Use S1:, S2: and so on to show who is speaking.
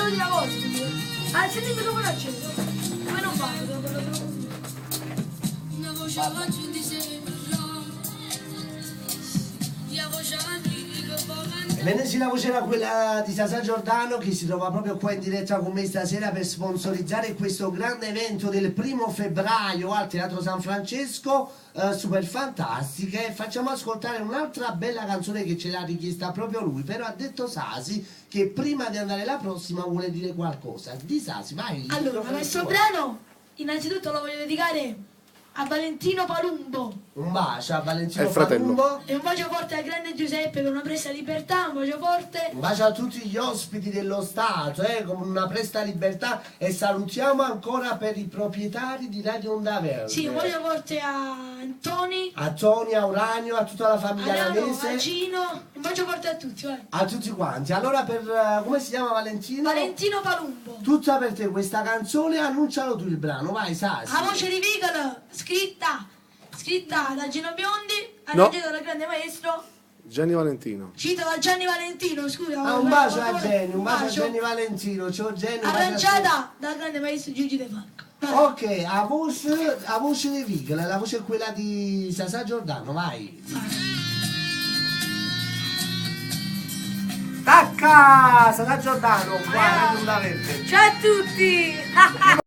S1: devo dire una cosa. Senti il microfono acceso. Come non parlo, devo parlare così.
S2: Mentre la voce era quella di Sasà Giordano, che si trova proprio qua in diretta con me stasera per sponsorizzare questo grande evento del 1° febbraio al Teatro San Francesco, super fantastica. E facciamo ascoltare un'altra bella canzone che ce l'ha richiesta proprio lui, però ha detto Sasi che prima di andare alla prossima vuole dire qualcosa. Di Sasi, vai.
S1: Allora, questo brano innanzitutto lo voglio dedicare a Valentino Palumbo.
S2: Un bacio a Valentino
S3: È il fratello.
S2: Palumbo.
S1: E un bacio forte al grande Giuseppe per una presa libertà, un bacio forte.
S2: Un bacio a tutti gli ospiti dello Stato, con una presta libertà, e salutiamo ancora per i proprietari di Radio Onda Verde.
S1: Sì, un bacio forte a Antoni,
S2: A Tony, a Uranio, a tutta la famiglia
S1: a Nano,
S2: Lanese,
S1: a Gino, un bacio forte a tutti, vai.
S2: a tutti quanti. Allora come si chiama Valentino?
S1: Valentino Palumbo.
S2: Tutta per te questa canzone, annuncialo tu il brano, vai Sasi.
S1: La voce di Vigolo, scritta da Gino Biondi,
S3: No.
S1: arrangiata dal grande maestro,
S3: Gianni Valentino.
S1: cita da Gianni Valentino, scusa.
S2: Un bacio a Jenny, un bacio a Jenny Valentino, ciao Jenny. un bacio a te.
S1: Arrangiata dal grande maestro Gigi De Falco. Vai.
S2: Ok, a voce di Vigla, la voce è quella di Sasà Giordano, vai. Tacca! Sasà Giordano, qua, Radio Onda Verde.
S1: Ciao a tutti!